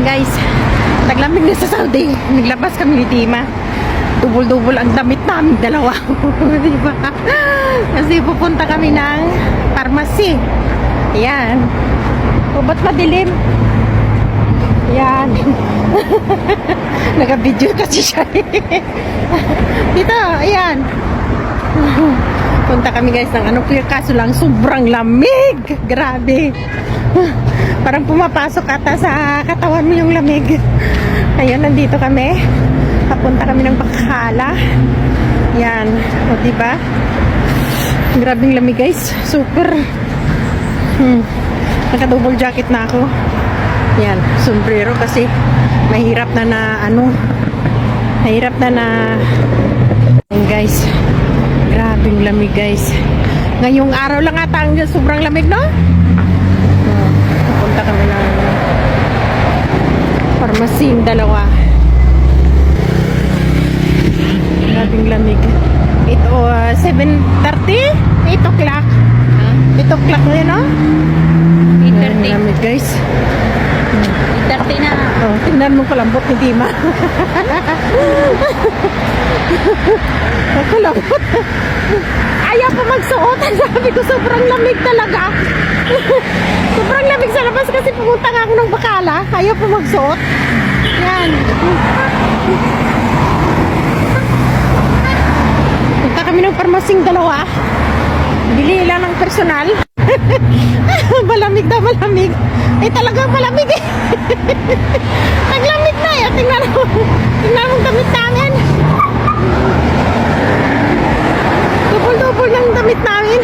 guys, taglamig na sa Saudi. Naglabas kami ni Dima. Dubol-dubol ang damit namin, dalawa. Diba? Kasi pupunta kami ng pharmacy. Ayan. O, ba't madilim? Ayan. Naka-video kasi siya. Dito, ayan. Punta kami guys ng ano, kaso lang sobrang lamig. Grabe. Parang pumapasok ata sa katawan mo yung lamig. Ayun, nandito kami. Papunta kami ng Bakala. Yan. O, diba? Grabing lamig guys. Super. Naka-double jacket na ako. Yan. Sombrero kasi mahirap na ano. Mahirap na Ayan guys. Grabing lamig guys. Ngayong araw lang ata ang sobrang lamig, no? Papunta kami ng pharmacy yung dalawa. Grabing lamig. Ito, 7:30? 8 o'clock. 8 o'clock na yun, no? 8:30. Lamig guys. 8:30 na. Oh, tingnan mo kalambot ni Dima. Kalambot. Ayaw pa magsuot. Sabi ko, sobrang lamig talaga. Sobrang lamig sa labas kasi pumunta nga ako ng Bakala. Ayaw pa magsuot. Yan. Punta kami ng parmasing dalawa. Bili lang ng personal. Malamig daw, malamig. Eh talagang malamig eh. Naglamig na eh. Tingnan mo damit namin. Double-double ng damit namin.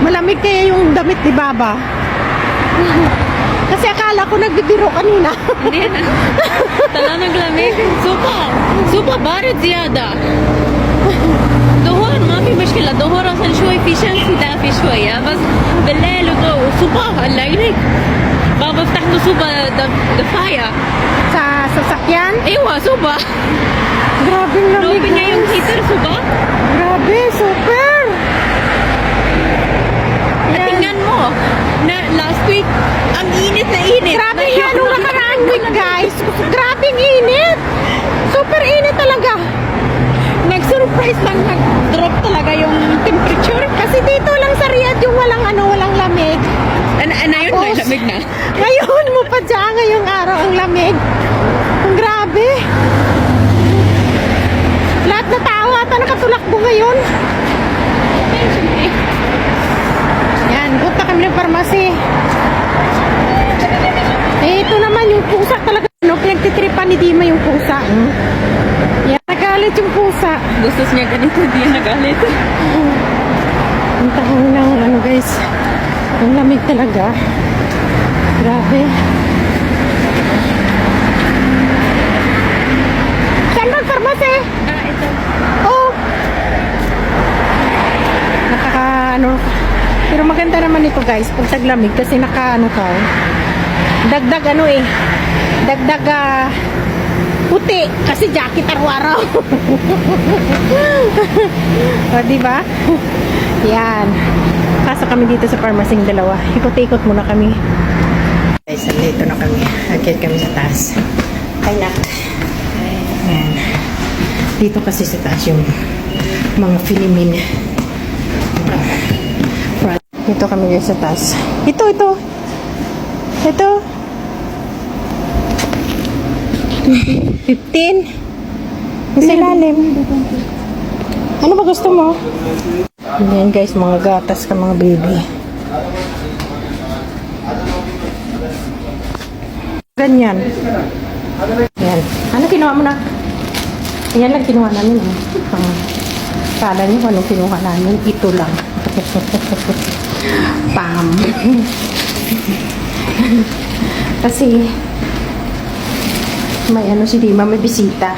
Malamig kaya yung damit ni Baba. Kasi akala ko nagbibiro kanina. Hindi na. Tala naglamig. Super بارد زيادة. ظهور ما في مشكلة. ظهور أصلا شوي في شمس دافي شوية بس بالليل وصبح الليل بابا فتحته صوبة دفاية. Sa sasakyan. أيوة صوبة. Grabe lamig. Open niya yung heater صوبة. Grabe, super. At tingnan mo, na last week, ang init na init. Grabe yan, nung nakaraang week guys. Grabing init. Super init talaga. Nag-surprise lang, nag-drop talaga yung temperature. Kasi dito lang sa Riyadh yung walang lamig. Ayun na, Tapos, lamig na. Ngayon mo pa dyan, ngayong araw ang lamig. Ang grabe. Lahat na tao ata nakatulakbo ngayon. Yan, punta kami ng pharmacy. Eh, ito naman yung pusa talaga. No, pinagtitripan ni Dima yung pusa. Yan, nagalit yung pusa. Gusto niya ganito, di nagalit. Ang tahong ng ano guys. Ang lamig talaga. Grabe. Saan bang pharmacy? Ito. Oh. Ano. Pero maganda naman ito guys. Pag taglamig kasi ano ka. Dagdag Dagdag puti. Kasi jacket araw-araw. O diba? Yan. Pasok kami dito sa pharmacy dalawa. Ikot-ikot muna kami. Guys, dito na kami. Akyat kami sa taas. Ay nak. Yan. Dito kasi sa taas yung mga Philippine. Dito kami guys sa taas. Ito. 15. Sa ilalim. Ano ba gusto mo? Yan guys, mga gatas ka mga baby. Ganyan. Yan. Ano kinuha mo na? Yan lang kinuha namin. Kala niyo kung anong kinuha namin. Ito lang. Pam. Kasi may ano si Dima, may bisita.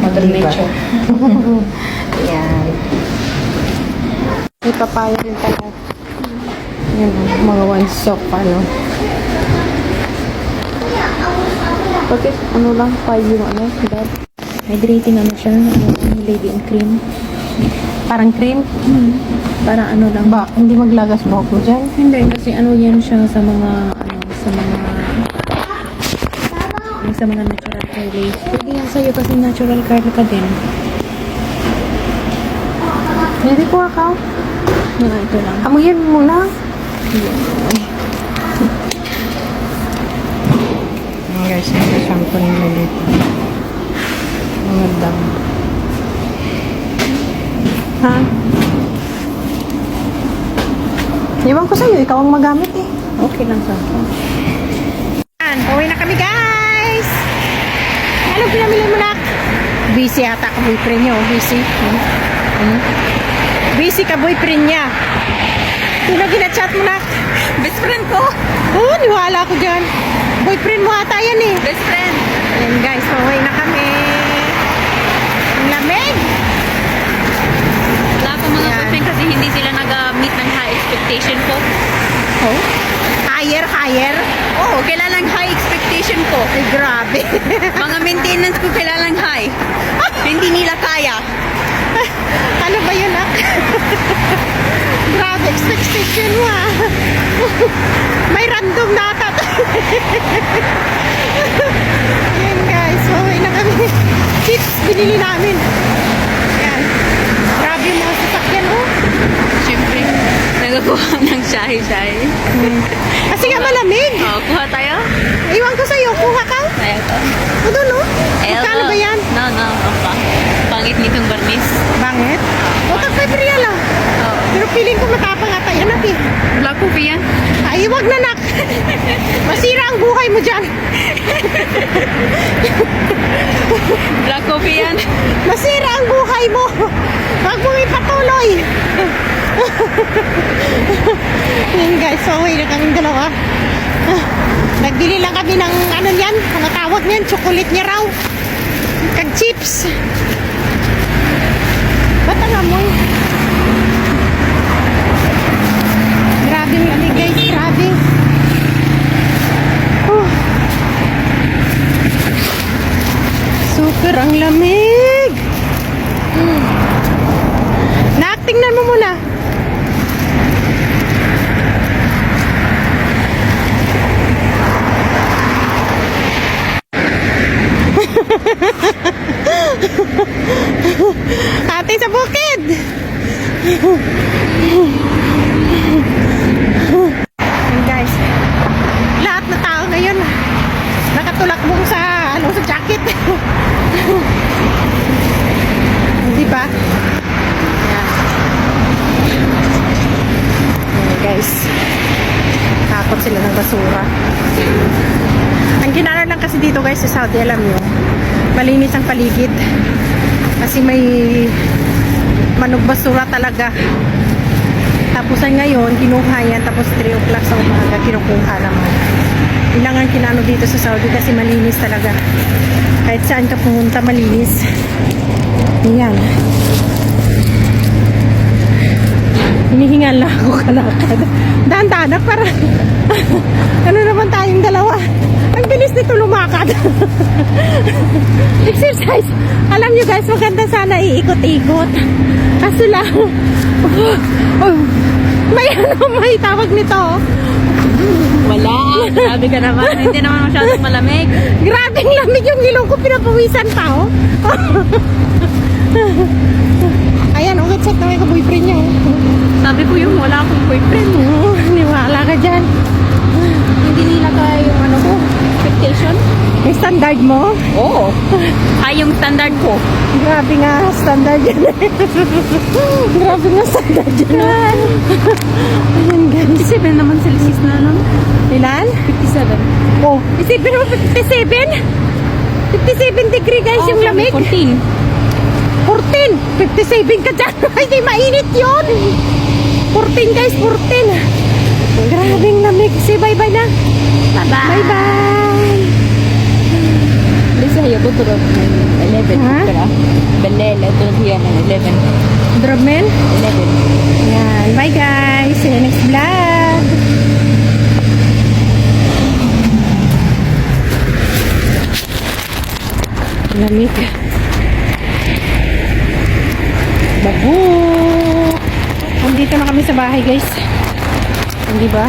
Mother Nature. Yan. May papaya rin pala. Yan, mga one sock, ano. Bakit, ano lang, 5 yung ano, dad? Hydrating ano siya, yung lady in cream. Parang cream? Para ano lang. Ba, hindi maglagas mo ako dyan? Hindi, kasi ano yan siya sa mga, sa mga natural colors. Pwede yan sa'yo kasi natural color ka din. Hindi ko ako. Ito lang. Amuyin mo muna. Guys, yung shampoo nila dito. Mga dam. Ha? Iwan ko sa'yo, ikaw ang magamit eh. Okay lang sa akin. Yan, pauwi na kami guys! Anong pinamili mo na? Busy ata ka boyfriend niya, oh. Busy. Busy ka boyfriend niya. Sino ginachat mo na? Best friend ko! Oo, niwala ko dyan. Boyfriend mo ata yan eh. Best friend! Ayan guys, pauwi na kami. Ang lamig! Wala akong mga Yan. boyfriend kasi hindi sila nag-meet ng high expectation ko. Oh? Higher? Oo, kailangan high expectation ko. Ay, grabe. Mga maintenance ko kailangan high. Hindi nila kaya. Ano ba yun ah? Grabe, expectation mo ah. May random na ata. Ayan guys, pauwi na kami. Chips, binili namin. Ayan. Grabe yung mga sasakyan oh. Siyempre, nagakuha ng shahi-shahi. Kasi nga malamig. Oo, kuha tayo. Iwan ko sa'yo, kuha ka. Eto. O doon oh. Magkano ba yan? No, pangit nitong barnis. Bangit? O, tag-5 real ah. Oo. Pero feeling ko matapang ata yan nak eh. Black coffee yan. Ay, wag na nak. Masira ang buhay mo dyan. Black coffee yan. Masira ang buhay mo. Wag mong ipatuloy. Yan guys, so uwi na kaming dalawa. Nagbili lang kami ng ano yan, mga tawag niyan, chocolate niya raw. Kag chips. Ba't ang amoy? Grabe ang lamig guys, grabe. Super ang lamig. Tingnan mo muna. Ate sa bukid. Ayan guys. Lahat na tao ngayon nakatulakbong sa sa jacket. Di ba? Guys, takot sila ng basura. Ang ginana lang kasi dito guys sa Saudi, alam nyo, malinis ang paligid kasi may manog basura talaga. Tapos ay ngayon kinuha yan, tapos 3 o'clock sa umaga kinukuha naman. Ilang ang kinano dito sa Saudi kasi malinis talaga, kahit saan ka pumunta malinis. Ayan, hinihingal na ako kalakad. Dahan-dahan na para ano naman tayong dalawa. Ang bilis nito lumakad. Exercise. Alam nyo guys, maganda sana iikot-ikot. Kaso lang, may tawag nito. Wala. Grabe ka naman. Hindi naman masyadong malamig. Grabe ang lamig, yung ilong ko pinapawisan pa oh. Ayan, ugat set na may ka-boyfriend niya oh. Sabi ko yung wala akong boyfriend. Niwala ka dyan. Hindi nila kaya yung ano ko, expectation. Yung standard mo? Oo. Ay, yung standard ko. Grabe nga, standard yan. Grabe nga, standard yan. Ayan guys. 57 naman Celsius na lang. Ilan? 57. Oh, isipin mo 57? 57 degree guys yung lamig. 14. 14! 57 ka dyan. Ay, di mainit yun. 14 guys, 14. Grabing lamig. Say bye-bye na. Bye-bye. Bye-bye. لسه هي بتضرب من 11 ها؟ بكره بالليل تضرب هي من 11 Drop men? 11. Yan. Bye guys. See you next vlog. Lamig. Babu. Andito na kami sa bahay guys. Hindi ba?